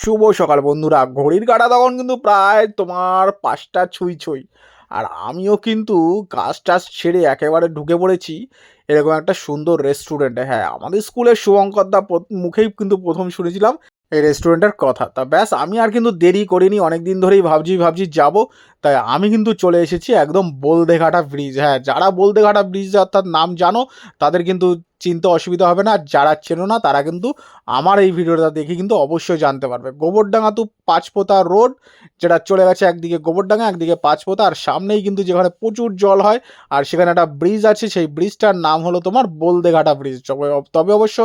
শুভ সকাল বন্ধুরা। ঘড়ির কাঁটা তখন কিন্তু প্রায় তোমার ৫টা ছুঁই ছুঁই। আর আমিও কিন্তু কাজ টাজ ছেড়ে একেবারে ঢুকে পড়েছি এরকম একটা সুন্দর রেস্টুরেন্টে। হ্যাঁ, আমাদের স্কুলের শুভঙ্কর দা মুখেই কিন্তু প্রথম শুনেছিলাম এই রেস্টুরেন্টের কথা। তা ব্যাস আমি আর কিন্তু দেরি করিনি, অনেক দিন ধরেই ভাবছি যাব। তাই আমি কিন্তু চলে এসেছি একদম বলদেঘাটা ব্রিজ। হ্যাঁ, যারা বলদেঘাটা ব্রিজ অর্থাৎ নাম জানো তাদের কিন্তু চিনতে অসুবিধা হবে না, আর যারা চেনো না তারা কিন্তু আমার এই ভিডিওটা দেখে কিন্তু অবশ্যই জানতে পারবে। গোবরডাঙ্গা টু পাঁচপোতা রোড, যেটা চলে গেছে একদিকে গোবরডাঙ্গা একদিকে পাঁচপোতা, আর সামনেই কিন্তু যেখানে প্রচুর জল হয় আর সেখানে একটা ব্রিজ আছে, সেই ব্রিজটার নাম হলো তোমার বলদেঘাটা ব্রিজ। তবে অবশ্য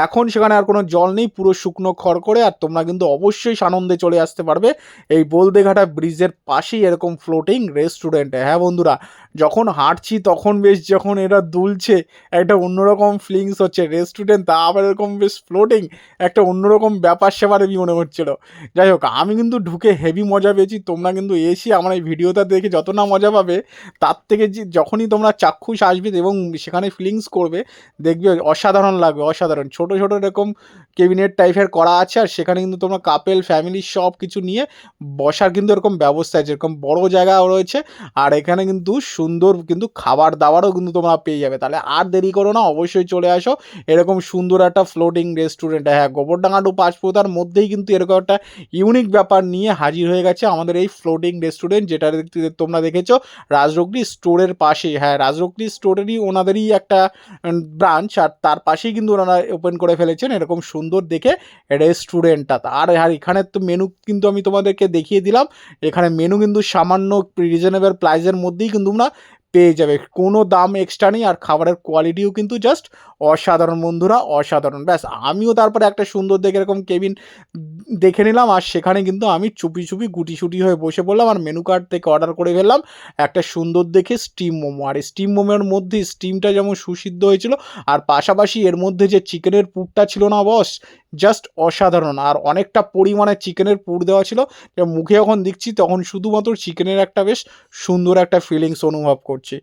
এখন সেখানে আর কোনো জল নেই, পুরো শুকনো খড় আর তোমরা কিন্তু অবশ্যই সানন্দে চলে আসতে পারবে এই বলদেঘাটা ব্রিজের পাশেই এরকম ফ্লোটিং রেস্টুরেন্টে। হ্যাঁ বন্ধুরা, যখন হাঁটছি তখন বেশ যখন এরা দুলছে একটা অন্যরকম ফিলিংস হচ্ছে। রেস্টুরেন্ট তা আবার এরকম বেশ ফ্লোটিং, একটা অন্যরকম ব্যাপার স্যাপারেরই মনে হচ্ছিল। যাই হোক, আমি কিন্তু ঢুকে হেভি মজা পেয়েছি। তোমরা কিন্তু এসে আমার এই ভিডিওটা দেখে যত না মজা পাবে, তার থেকে যে যখনই তোমরা চাক্ষুষ আসবে এবং সেখানে ফিলিংস করবে, দেখবে অসাধারণ লাগবে, অসাধারণ। ছোট ছোট এরকম কেবিনেট টাইপের করা আছে, আর সেখানে কিন্তু তোমরা কাপেল ফ্যামিলি সব কিছু নিয়ে বসার কিন্তু এরকম ব্যবস্থা আছে, এরকম বড় জায়গা রয়েছে। আর এখানে কিন্তু সুন্দর কিন্তু খাবার দাবারও কিন্তু তোমরা পেয়ে যাবে। তাহলে আর দেরি করো না, অবশ্যই চলে আসো এরকম সুন্দর একটা ফ্লোটিং রেস্টুরেন্টে। হ্যাঁ, গোবরডাঙ্গা টু পাঁচপোতার মধ্যেই কিন্তু এরকম একটা ইউনিক ব্যাপার নিয়ে হাজির হয়ে গেছে আমাদের এই ফ্লোটিং রেস্টুরেন্ট, যেটা তোমরা দেখেছো রাজরকলি স্টোরের পাশেই। হ্যাঁ, রাজরকলি স্টোরেরই ওনাদেরই একটা ব্রাঞ্চ, আর তার পাশেই কিন্তু ওনারা ওপেন করে ফেলেছেন এরকম সুন্দর দেখে রেস্টুরেন্টটা। আর এখানের তো মেনু কিন্তু আমি তোমাদেরকে দেখিয়ে দিলাম। এখানে মেনু কিন্তু সামান্য রিজনেবল প্রাইসের মধ্যেই কিন্তু তোমরা পেয়ে যাবে, কোনো দাম এক্সট্রা নেই। আর খাবারের কোয়ালিটিও কিন্তু জাস্ট অসাধারণ বন্ধুরা, অসাধারণ। ব্যাস আমিও তারপরে একটা সুন্দর দেখে এরকম কেবিন দেখে নিলাম, আর সেখানে কিন্তু আমি চুপি চুপি গুটিসুটি হয়ে বসে পড়লাম, আর মেনু কার্ড থেকে অর্ডার করে ফেললাম একটা সুন্দর দেখে স্টিম মোমো। আর স্টিম মোমোর মধ্যে স্টিমটা যেমন সুসিদ্ধ হয়েছিল, আর পাশাপাশি এর মধ্যে যে চিকেনের পুরটা ছিল না বস, জাস্ট অসাধারণ। আর অনেকটা পরিমাণে চিকেনের পুর দেওয়া ছিল, মুখে যখন দিচ্ছি তখন শুধুমাত্র চিকেনের একটা বেশ সুন্দর একটা ফিলিংস অনুভব করছি।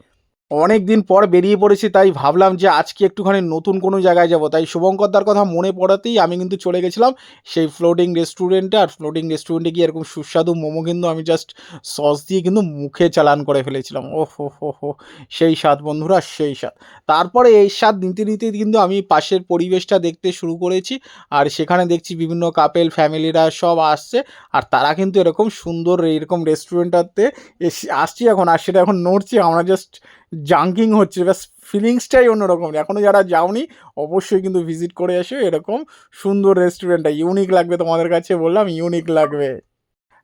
অনেক দিন পর বেরিয়ে পড়েছি, তাই ভাবলাম যে আজকে একটুখানি নতুন কোনো জায়গায় যাব। তাই শুভঙ্করদার কথা মনে পড়াতেই আমি কিন্তু চলে গেছিলাম সেই ফ্লোটিং রেস্টুরেন্টে। আর ফ্লোটিং রেস্টুরেন্টে গিয়ে এরকম সুস্বাদু মোমো কিন্তু আমি জাস্ট সস দিয়ে কিন্তু মুখে চালান করে ফেলেছিলাম। ও হো হো হো, সেই স্বাদ বন্ধুরা, সেই স্বাদ। তারপরে এই স্বাদ নিতে নিতে কিন্তু আমি পাশের পরিবেশটা দেখতে শুরু করেছি, আর সেখানে দেখছি বিভিন্ন কাপেল ফ্যামিলিরা সব আসছে, আর তারা কিন্তু এরকম সুন্দর এরকম রেস্টুরেন্টটাতে আসছি এখন, আর সেটা এখন নড়ছে, আমরা জাস্ট জাঙ্কিং হচ্ছে। ব্যাস ফিলিংসটাই অন্যরকম। এখনও যারা যাওনি অবশ্যই কিন্তু ভিজিট করে এসো এরকম সুন্দর রেস্টুরেন্টটা। ইউনিক লাগবে তোমাদের কাছে, বললাম ইউনিক লাগবে।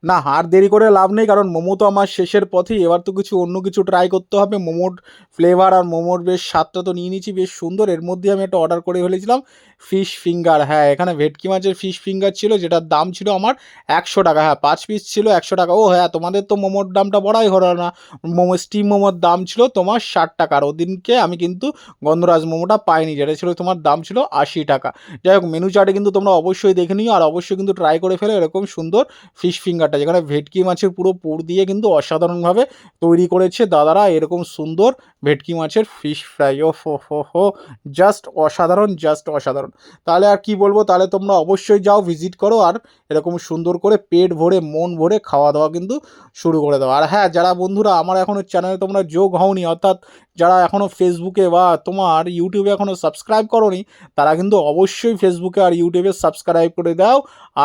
না, আর দেরি করে লাভ নেই, কারণ মোমো তো আমার শেষের পথেই। এবার তো কিছু অন্য কিছু ট্রাই করতে হবে। মোমোর ফ্লেভার আর মোমোর বেশ স্বাদটা তো নিয়ে নিয়েছি বেশ সুন্দর। এর মধ্যে আমি একটা অর্ডার করে ফেলেছিলাম ফিশ ফিঙ্গার। হ্যাঁ, এখানে ভেটকি মাছের ফিশ ফিঙ্গার ছিল, যেটার দাম ছিল আমার 100 টাকা। হ্যাঁ, 5 পিস ছিল 100 টাকা। ও হ্যাঁ, তোমাদের তো মোমোর দামটা বড়াই হলো না। স্টিম মোমোর দাম ছিল তোমার 60 টাকা। আর ওদিনকে আমি কিন্তু গন্ধরাজ মোমোটা পাইনি, যেটা ছিল তোমার দাম ছিল 80 টাকা। যাই হোক, মেনু চার্টে কিন্তু তোমরা অবশ্যই দেখে নিও, আর অবশ্যই কিন্তু ট্রাই করে ফেলো এরকম সুন্দর ফিশ ফিঙ্গারটা, যেখানে ভেটকি মাছের পুরো পুর দিয়ে কিন্তু অসাধারণভাবে তৈরি করেছে দাদারা এরকম সুন্দর ভেটকি মাছের ফিশ ফ্রাই। ও হো হো হো, জাস্ট অসাধারণ, জাস্ট অসাধারণ। তাহলে আর কি বলবো, তাহলে তোমরা অবশ্যই যাও, ভিজিট করো, আর এরকম সুন্দর করে পেট ভরে মন ভরে খাওয়া দাওয়া কিন্তু শুরু করে দাও। আর হ্যাঁ, যারা বন্ধুরা আমার এখনও চ্যানেলে তোমরা যোগ হওনি, অর্থাৎ যারা এখনও ফেসবুকে বা তোমার ইউটিউবে এখনও সাবস্ক্রাইব করোনি, তারা কিন্তু অবশ্যই ফেসবুকে আর ইউটিউবে সাবস্ক্রাইব করে দাও।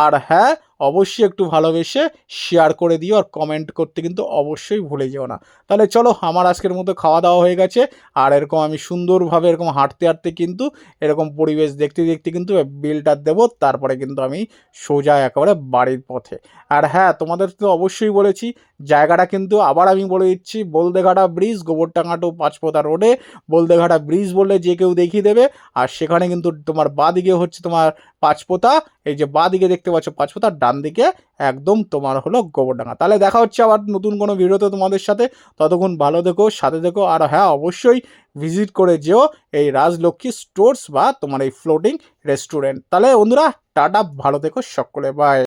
আর হ্যাঁ, অবশ্যই একটু ভালোবেসে শেয়ার করে দিও, আর কমেন্ট করতে কিন্তু অবশ্যই ভুলে যেও না। তাহলে চলো, আমার আজকের মতো খাওয়া দাওয়া হয়ে গেছে, আর এরকম আমি সুন্দরভাবে এরকম হাঁটতে হাঁটতে কিন্তু এরকম পরিবেশ দেখতে দেখতে কিন্তু বিলটা দেবো, তারপরে কিন্তু আমি সোজা একেবারে বাড়ির পথে। আর হ্যাঁ, তোমাদের তো অবশ্যই বলেছি জায়গাটা কিন্তু আবার আমি বলে দিচ্ছি, বলদেঘাটা ব্রিজ, গোবরডাঙ্গা টু পাঁচপোতা রোডে। বলদেঘাটা ব্রিজ বললে যে কেউ দেখিয়ে দেবে। আর সেখানে কিন্তু তোমার বাঁদিকে হচ্ছে তোমার পাঁচপোতা, এই যে বাঁদিকে দেখতে পাচ্ছ পাঁচপোতার ডান দিকে একদম তোমার হলো গোবরডাঙ্গা। তাহলে দেখা হচ্ছে আবার নতুন কোনো ভিডিওতে তোমাদের সাথে। ততক্ষণ ভালো থেকো, সাথে থেকো, আর হ্যাঁ অবশ্যই ভিজিট করে যেও এই রাজলক্ষ্মী স্টোর্স বা তোমার এই ফ্লোটিং রেস্টুরেন্ট। তাহলে বন্ধুরা, টাটা, ভালো থেকো সকলে, বাই।